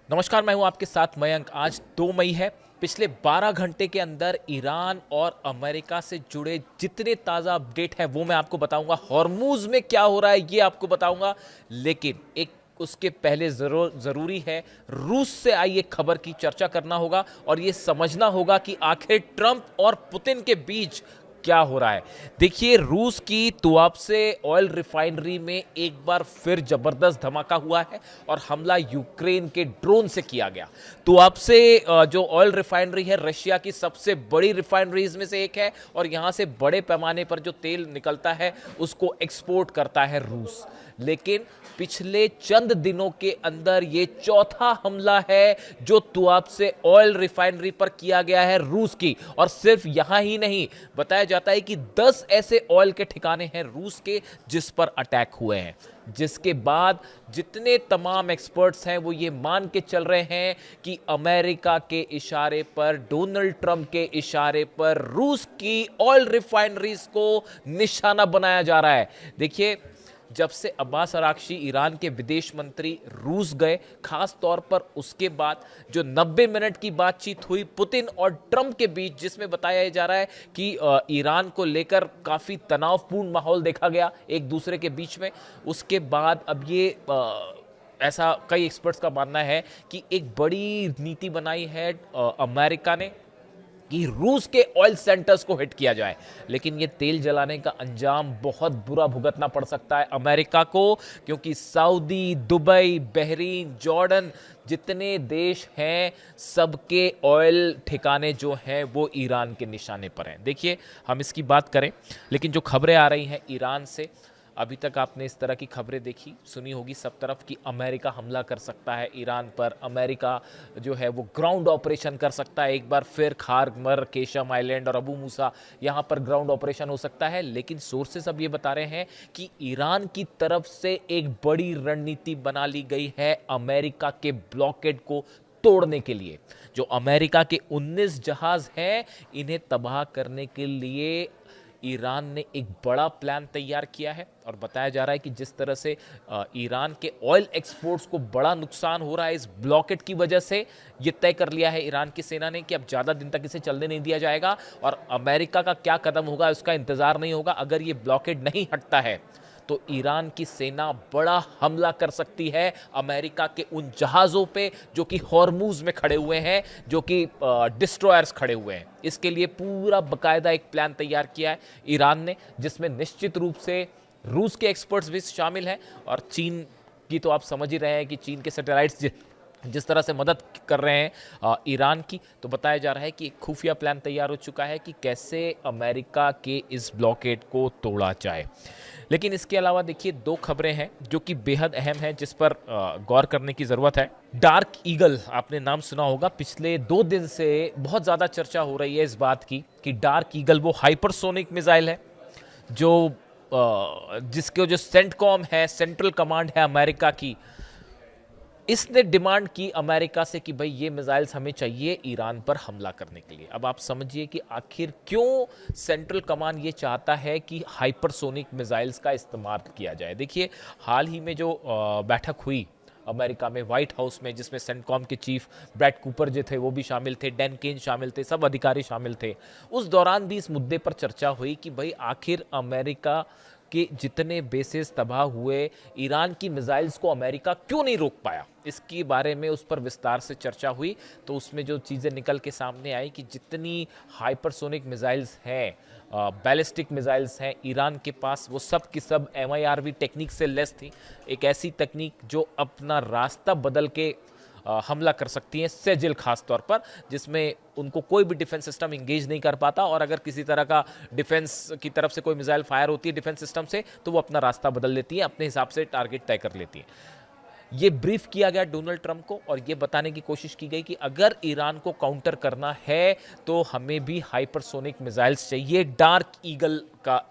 नमस्कार, मैं हूं आपके साथ मयंक। आज 2 मई है। पिछले 12 घंटे के अंदर ईरान और अमेरिका से जुड़े जितने ताज़ा अपडेट हैं वो मैं आपको बताऊंगा। हॉर्मूज में क्या हो रहा है ये आपको बताऊंगा, लेकिन एक उसके पहले ज़रूरी है रूस से आई एक खबर की चर्चा करना होगा और ये समझना होगा कि आखिर ट्रंप और पुतिन के बीच क्या हो रहा है। देखिए, रूस की तुआबसे ऑयल रिफाइनरी में एक बार फिर जबरदस्त धमाका हुआ है और हमला यूक्रेन के ड्रोन से किया गया। तुआबसे जो ऑयल रिफाइनरी है रशिया की सबसे बड़ी रिफाइनरीज में से एक है और यहां से बड़े पैमाने पर जो तेल निकलता है उसको एक्सपोर्ट करता है रूस। लेकिन पिछले चंद दिनों के अंदर ये चौथा हमला है जो तुआबसे ऑयल रिफाइनरी पर किया गया है रूस की। और सिर्फ यहां ही नहीं, बताया जाता है कि 10 ऐसे ऑयल के ठिकाने हैं रूस के जिस पर अटैक हुए हैं, जिसके बाद जितने तमाम एक्सपर्ट्स हैं वो ये मान के चल रहे हैं कि अमेरिका के इशारे पर, डोनाल्ड ट्रंप के इशारे पर रूस की ऑयल रिफाइनरीज को निशाना बनाया जा रहा है। देखिए, जब से अब्बास अराक्ची ईरान के विदेश मंत्री रूस गए, खास तौर पर उसके बाद जो 90 मिनट की बातचीत हुई पुतिन और ट्रंप के बीच, जिसमें बताया जा रहा है कि ईरान को लेकर काफी तनावपूर्ण माहौल देखा गया एक दूसरे के बीच में, उसके बाद अब ये ऐसा कई एक्सपर्ट्स का मानना है कि एक बड़ी नीति बनाई है अमेरिका ने कि रूस के ऑयल सेंटर्स को हिट किया जाए। लेकिन ये तेल जलाने का अंजाम बहुत बुरा भुगतना पड़ सकता है अमेरिका को, क्योंकि सऊदी, दुबई, बहरीन, जॉर्डन जितने देश हैं सबके ऑयल ठिकाने जो हैं वो ईरान के निशाने पर हैं। देखिए, हम इसकी बात करें, लेकिन जो खबरें आ रही हैं ईरान से, अभी तक आपने इस तरह की खबरें देखी सुनी होगी सब तरफ कि अमेरिका हमला कर सकता है ईरान पर, अमेरिका जो है वो ग्राउंड ऑपरेशन कर सकता है एक बार फिर, खारमर, केशम आइलैंड और अबू मूसा यहाँ पर ग्राउंड ऑपरेशन हो सकता है। लेकिन सोर्सेस अब ये बता रहे हैं कि ईरान की तरफ से एक बड़ी रणनीति बना ली गई है अमेरिका के ब्लॉकेड को तोड़ने के लिए। जो अमेरिका के 19 जहाज हैं इन्हें तबाह करने के लिए ईरान ने एक बड़ा प्लान तैयार किया है और बताया जा रहा है कि जिस तरह से ईरान के ऑयल एक्सपोर्ट्स को बड़ा नुकसान हो रहा है इस ब्लॉकेट की वजह से, ये तय कर लिया है ईरान की सेना ने कि अब ज़्यादा दिन तक इसे चलने नहीं दिया जाएगा और अमेरिका का क्या कदम होगा उसका इंतजार नहीं होगा। अगर ये ब्लॉकेट नहीं हटता है तो ईरान की सेना बड़ा हमला कर सकती है अमेरिका के उन जहाज़ों पे जो कि हॉर्मूज में खड़े हुए हैं, जो कि डिस्ट्रॉयर्स खड़े हुए हैं। इसके लिए पूरा बकायदा एक प्लान तैयार किया है ईरान ने, जिसमें निश्चित रूप से रूस के एक्सपर्ट्स भी शामिल हैं और चीन की तो आप समझ ही रहे हैं कि चीन के सैटेलाइट्स जिस तरह से मदद कर रहे हैं ईरान की। तो बताया जा रहा है कि एक खुफिया प्लान तैयार हो चुका है कि कैसे अमेरिका के इस ब्लॉकेड को तोड़ा जाए। लेकिन इसके अलावा देखिए, 2 खबरें हैं जो कि बेहद अहम हैं जिस पर गौर करने की ज़रूरत है। डार्क ईगल आपने नाम सुना होगा। पिछले 2 दिन से बहुत ज़्यादा चर्चा हो रही है इस बात की कि डार्क ईगल वो हाइपरसोनिक मिसाइल है जो जिसके जो सेंटकॉम है, सेंट्रल कमांड है अमेरिका की, इसने डिमांड की अमेरिका से कि भाई ये मिसाइल्स हमें चाहिए ईरान पर हमला करने के लिए। अब आप समझिए कि आखिर क्यों सेंट्रल कमांड ये चाहता है कि हाइपरसोनिक मिसाइल्स का इस्तेमाल किया जाए। देखिए, हाल ही में जो बैठक हुई अमेरिका में व्हाइट हाउस में, जिसमें सेंटकॉम के चीफ ब्रैड कूपर जो थे वो भी शामिल थे, डैन केन शामिल थे, सब अधिकारी शामिल थे। उस दौरान भी इस मुद्दे पर चर्चा हुई कि भाई आखिर अमेरिका के जितने बेसेस तबाह हुए, ईरान की मिसाइल्स को अमेरिका क्यों नहीं रोक पाया। इसके बारे में उस पर विस्तार से चर्चा हुई तो उसमें जो चीज़ें निकल के सामने आई कि जितनी हाइपरसोनिक मिसाइल्स हैं, बैलिस्टिक मिसाइल्स हैं ईरान के पास, वो सब की सब MIRV टेक्निक से लेस थी। एक ऐसी तकनीक जो अपना रास्ता बदल के हमला कर सकती हैं, सेजिल खास तौर पर, जिसमें उनको कोई भी डिफेंस सिस्टम इंगेज नहीं कर पाता और अगर किसी तरह का डिफेंस की तरफ से कोई मिसाइल फायर होती है डिफेंस सिस्टम से तो वो अपना रास्ता बदल लेती है, अपने हिसाब से टारगेट तय कर लेती है। ये ब्रीफ किया गया डोनाल्ड ट्रंप को और ये बताने की कोशिश की गई कि अगर ईरान को काउंटर करना है तो हमें भी हाइपरसोनिक मिसाइल्स चाहिए। डार्क ईगल का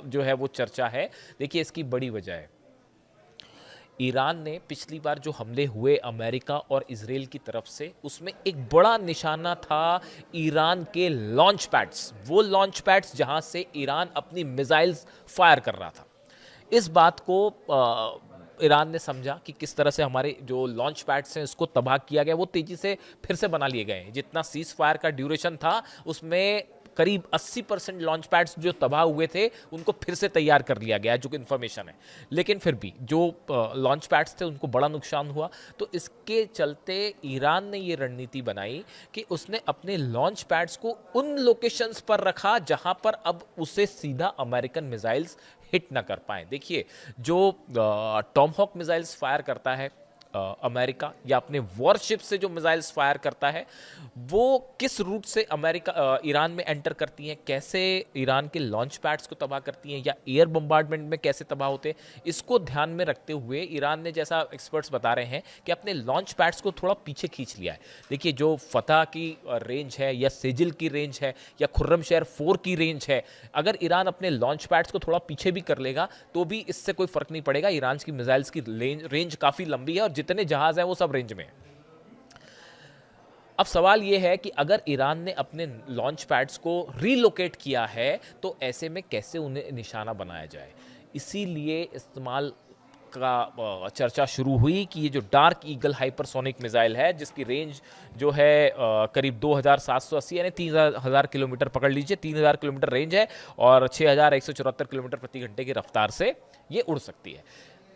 जो है वो चर्चा है। देखिए, इसकी बड़ी वजह है, ईरान ने पिछली बार जो हमले हुए अमेरिका और इजराइल की तरफ से, उसमें एक बड़ा निशाना था ईरान के लॉन्च पैड्स, वो लॉन्च पैड्स जहां से ईरान अपनी मिसाइल्स फायर कर रहा था। इस बात को ईरान ने समझा कि किस तरह से हमारे जो लॉन्च पैड्स हैं उसको तबाह किया गया, वो तेजी से फिर से बना लिए गए हैं। जितना सीज फायर का ड्यूरेशन था उसमें करीब 80% लॉन्च पैड्स जो तबाह हुए थे उनको फिर से तैयार कर लिया गया है, जो कि इन्फॉर्मेशन है। लेकिन फिर भी जो लॉन्च पैड्स थे उनको बड़ा नुकसान हुआ। तो इसके चलते ईरान ने ये रणनीति बनाई कि उसने अपने लॉन्च पैड्स को उन लोकेशंस पर रखा जहां पर अब उसे सीधा अमेरिकन मिसाइल्स हिट ना कर पाए। देखिए, जो टॉमहॉक मिसाइल्स फायर करता है अमेरिका, या अपने वॉरशिप से जो मिसाइल्स फायर करता है, वो किस रूट से ईरान में एंटर करती हैं, कैसे ईरान के लॉन्च पैड्स को तबाह करती हैं, या एयर बम्बार्डमेंट में कैसे तबाह होते हैं, इसको ध्यान में रखते हुए ईरान ने, जैसा एक्सपर्ट्स बता रहे हैं, कि अपने लॉन्च पैड्स को थोड़ा पीछे खींच लिया है। देखिए, जो फतह की रेंज है, या सेजिल की रेंज है, या खुर्रमशहर 4 की रेंज है, अगर ईरान अपने लॉन्च पैड्स को थोड़ा पीछे भी कर लेगा तो भी इससे कोई फर्क नहीं पड़ेगा। ईरान की मिसाइल्स की रेंज काफी लंबी है और जितने जहाज हैं वो सब रेंज में हैं। अब सवाल यह है कि अगर ईरान ने अपने लॉन्च पैड्स को रीलोकेट किया है तो ऐसे में कैसे उन्हें निशाना बनाया जाए। इसीलिए इस्तेमाल का चर्चा शुरू हुई कि ये जो डार्क ईगल हाइपरसोनिक मिसाइल है, जिसकी रेंज जो है करीब 2780 यानी 3000 किलोमीटर पकड़ लीजिए, 3000 किलोमीटर रेंज है और 6174 किलोमीटर प्रति घंटे की रफ्तार से ये उड़ सकती है।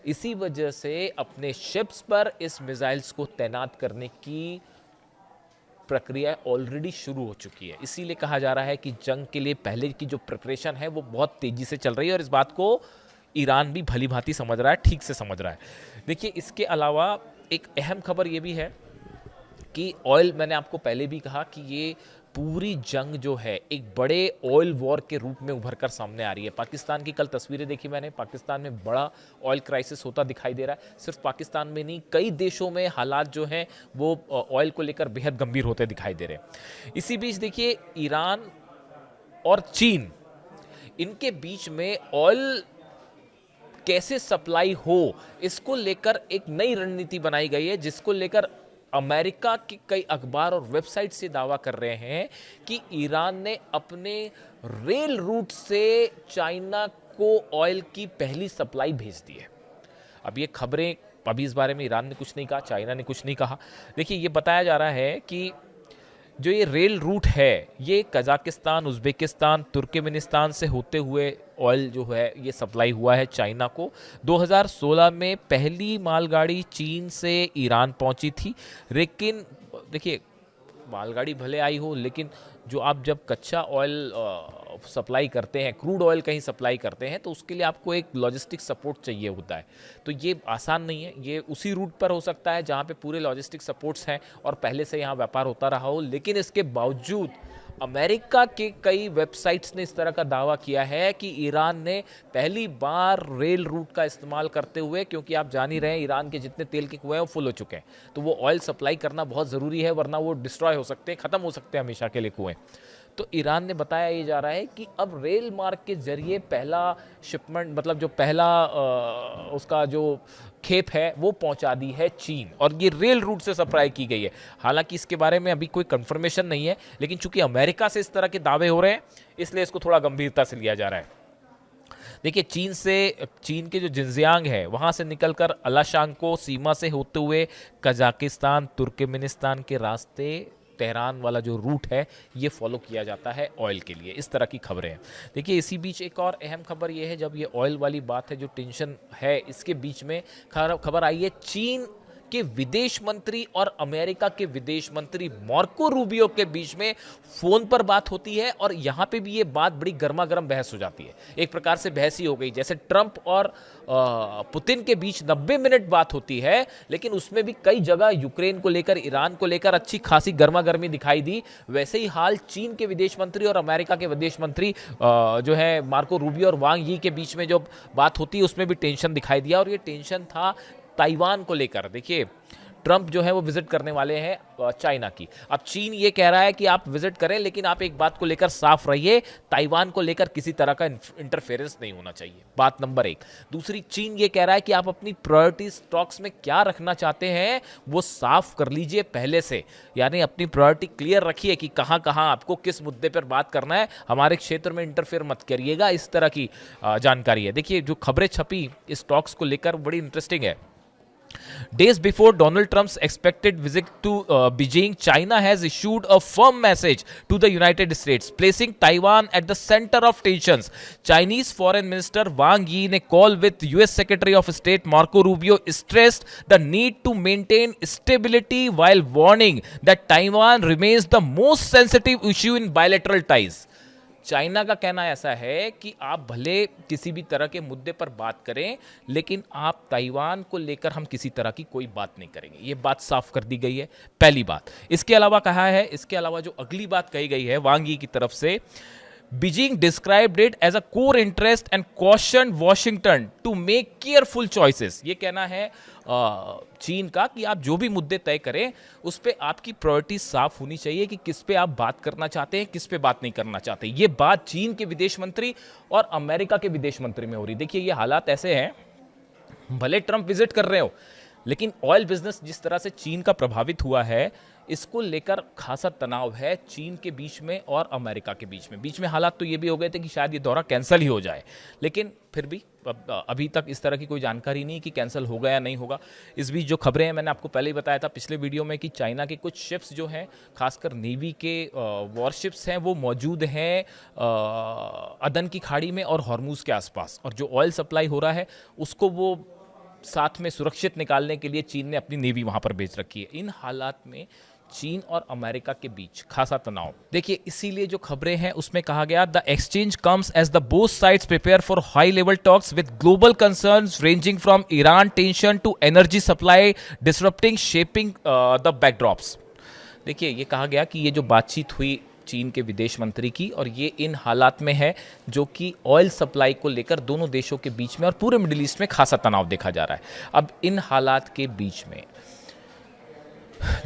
इसी वजह से अपने शिप्स पर इस मिसाइल्स को तैनात करने की प्रक्रिया ऑलरेडी शुरू हो चुकी है। इसीलिए कहा जा रहा है कि जंग के लिए पहले की जो प्रिपरेशन है वो बहुत तेजी से चल रही है और इस बात को ईरान भी भली भांति समझ रहा है, ठीक से समझ रहा है। देखिए, इसके अलावा एक अहम खबर ये भी है कि ऑयल, मैंने आपको पहले भी कहा कि ये पूरी जंग जो है एक बड़े ऑयल वॉर के रूप में उभर कर सामने आ रही है। पाकिस्तान की कल तस्वीरें देखी मैंने, पाकिस्तान में बड़ा ऑयल क्राइसिस होता दिखाई दे रहा है। सिर्फ पाकिस्तान में नहीं, कई देशों में हालात जो हैं वो ऑयल को लेकर बेहद गंभीर होते दिखाई दे रहे हैं। इसी बीच देखिए, ईरान और चीन, इनके बीच में ऑयल कैसे सप्लाई हो, इसको लेकर एक नई रणनीति बनाई गई है, जिसको लेकर अमेरिका के कई अखबार और वेबसाइट से दावा कर रहे हैं कि ईरान ने अपने रेल रूट से चाइना को ऑयल की पहली सप्लाई भेज दी है। अब ये खबरें, अभी इस बारे में ईरान ने कुछ नहीं कहा, चाइना ने कुछ नहीं कहा। देखिए, ये बताया जा रहा है कि जो ये रेल रूट है ये कजाकिस्तान, उज़्बेकिस्तान, तुर्कमेनिस्तान से होते हुए ऑयल जो है ये सप्लाई हुआ है चाइना को। 2016 में पहली मालगाड़ी चीन से ईरान पहुंची थी। लेकिन देखिए, मालगाड़ी भले आई हो, लेकिन जो आप जब कच्चा ऑयल सप्लाई करते हैं, क्रूड ऑयल कहीं सप्लाई करते हैं, तो उसके लिए आपको एक लॉजिस्टिक सपोर्ट चाहिए होता है। तो ये आसान नहीं है। ये उसी रूट पर हो सकता है जहाँ पे पूरे लॉजिस्टिक सपोर्ट्स हैं और पहले से यहाँ व्यापार होता रहा हो। लेकिन इसके बावजूद अमेरिका के कई वेबसाइट्स ने इस तरह का दावा किया है कि ईरान ने पहली बार रेल रूट का इस्तेमाल करते हुए, क्योंकि आप जान ही रहे हैं ईरान के जितने तेल के कुएं हैं वो फुल हो चुके हैं, तो वो ऑयल सप्लाई करना बहुत ज़रूरी है, वरना वो डिस्ट्रॉय हो सकते हैं, ख़त्म हो सकते हैं हमेशा के लिए कुएं। तो ईरान ने बताया ये जा रहा है कि अब रेल मार्ग के जरिए पहला शिपमेंट, मतलब जो पहला उसका जो खेप है वो पहुंचा दी है चीन, और ये रेल रूट से सप्लाई की गई है। हालांकि इसके बारे में अभी कोई कंफर्मेशन नहीं है, लेकिन चूंकि अमेरिका से इस तरह के दावे हो रहे हैं इसलिए इसको थोड़ा गंभीरता से लिया जा रहा है। देखिए, चीन के जो जिनजियांग है वहां से निकलकर अलाशांग को सीमा से होते हुए कजाकिस्तान, तुर्कमेनिस्तान के रास्ते तेहरान वाला जो रूट है ये फॉलो किया जाता है ऑयल के लिए। इस तरह की खबरें हैं। देखिए, इसी बीच एक और अहम खबर ये है, जब ये ऑयल वाली बात है, जो टेंशन है, इसके बीच में खबर आई है चीन के विदेश मंत्री और अमेरिका के विदेश मंत्री मार्को रूबियो के बीच में फोन पर बात होती है, और यहां पे भी ये बात बड़ी गर्मा गर्म बहस हो जाती है। एक प्रकार से बहस ही हो गई, जैसे ट्रंप और पुतिन के बीच 90 मिनट बात होती है, लेकिन उसमें भी कई जगह यूक्रेन को लेकर, ईरान को लेकर अच्छी खासी गर्मा गर्मी दिखाई दी। वैसे ही हाल चीन के विदेश मंत्री और अमेरिका के विदेश मंत्री जो है मार्को रूबियो और वांग यी के बीच में जो बात होती है उसमें भी टेंशन दिखाई दिया, और ये टेंशन था ताइवान को लेकर। देखिए, ट्रंप जो है वो विजिट करने वाले हैं चाइना की। अब चीन ये कह रहा है कि आप विजिट करें, लेकिन आप एक बात को लेकर साफ रहिए, ताइवान को लेकर किसी तरह का इंटरफेरेंस नहीं होना चाहिए, बात नंबर एक। दूसरी, चीन ये कह रहा है कि आप अपनी प्रायोरिटी स्टॉक्स में क्या रखना चाहते हैं वो साफ कर लीजिए पहले से, यानी अपनी प्रायोरिटी क्लियर रखिए कि कहां कहां आपको किस मुद्दे पर बात करना है, हमारे क्षेत्र में इंटरफेयर मत करिएगा, इस तरह की जानकारी है। देखिए, जो खबरें छपी इस स्टॉक्स को लेकर बड़ी इंटरेस्टिंग है। Days before Donald Trump's expected visit to Beijing, China has issued a firm message to the United States, placing Taiwan at the center of tensions. Chinese Foreign Minister Wang Yi, in a call with US Secretary of State Marco Rubio, stressed the need to maintain stability while warning that Taiwan remains the most sensitive issue in bilateral ties. China का कहना ऐसा है कि आप भले किसी भी तरह के मुद्दे पर बात करें, लेकिन आप ताइवान को लेकर हम किसी तरह की कोई बात नहीं करेंगे, ये बात साफ कर दी गई है, पहली बात। इसके अलावा कहा है, इसके अलावा जो अगली बात कही गई है वांग यी की तरफ से, Beijing described it as a core interest and cautioned Washington to make careful choices. ये कहना है चीन का कि आप जो भी मुद्दे तय करें उस पे आपकी प्रायोरिटी साफ होनी चाहिए कि किस पे आप बात करना चाहते हैं, किस पे बात नहीं करना चाहते। ये बात चीन के विदेश मंत्री और अमेरिका के विदेश मंत्री में हो रही। देखिए, ये हालात ऐसे हैं, भले ट्रंप विजिट कर रहे हो, लेकिन ऑयल बिजनेस जिस तरह से चीन का प्रभावित हुआ है, इसको लेकर खासा तनाव है चीन के बीच में और अमेरिका के बीच में हालात तो ये भी हो गए थे कि शायद ये दौरा कैंसिल ही हो जाए, लेकिन फिर भी अभी तक इस तरह की कोई जानकारी नहीं कि कैंसिल होगा या नहीं होगा। इस बीच जो खबरें हैं, मैंने आपको पहले ही बताया था पिछले वीडियो में कि चाइना के कुछ शिप्स जो हैं, खासकर नेवी के वॉरशिप्स हैं, वो मौजूद हैं अदन की खाड़ी में और हॉर्मूज के आसपास, और जो ऑयल सप्लाई हो रहा है उसको वो साथ में सुरक्षित निकालने के लिए चीन ने अपनी नेवी वहां पर भेज रखी है। इन हालात में चीन और अमेरिका के बीच खासा तनाव। देखिए, इसीलिए जो खबरें हैं उसमें कहा गया, the exchange comes as the both sides prepare for high level talks with global concerns ranging from Iran tension to energy supply disrupting shaping the backdrops. देखिए, ये कहा गया कि ये जो बातचीत हुई चीन के विदेश मंत्री की, और ये इन हालात में है जो कि ऑयल सप्लाई को लेकर दोनों देशों के बीच में और पूरे मिडिल ईस्ट में खासा तनाव देखा जा रहा है। अब इन हालात के बीच में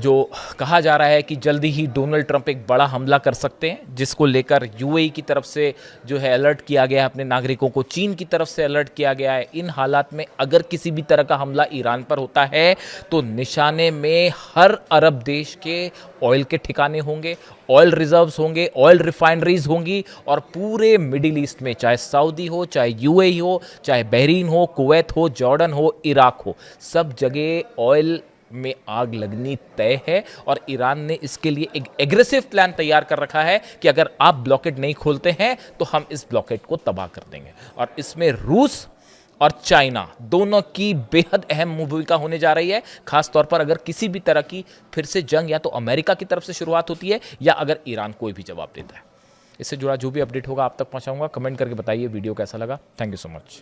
जो कहा जा रहा है कि जल्दी ही डोनाल्ड ट्रंप एक बड़ा हमला कर सकते हैं, जिसको लेकर यूएई की तरफ से जो है अलर्ट किया गया है अपने नागरिकों को, चीन की तरफ से अलर्ट किया गया है। इन हालात में अगर किसी भी तरह का हमला ईरान पर होता है तो निशाने में हर अरब देश के ऑयल के ठिकाने होंगे, ऑयल रिजर्व्स होंगे, ऑयल रिफाइनरीज होंगी, और पूरे मिडिल ईस्ट में, चाहे सऊदी हो, चाहे यूएई हो, चाहे बहरीन हो, कुवैत हो, जॉर्डन हो, इराक हो, सब जगह ऑयल में आग लगनी तय है। और ईरान ने इसके लिए एक एग्रेसिव प्लान तैयार कर रखा है कि अगर आप ब्लॉकेट नहीं खोलते हैं तो हम इस ब्लॉकेट को तबाह कर देंगे। और इसमें रूस और चाइना दोनों की बेहद अहम भूमिका होने जा रही है, खासतौर पर अगर किसी भी तरह की फिर से जंग या तो अमेरिका की तरफ से शुरुआत होती है या अगर ईरान कोई भी जवाब देता है। इससे जुड़ा जो भी अपडेट होगा आप तक पहुंचाऊंगा। कमेंट करके बताइए वीडियो कैसा लगा। Thank you so much.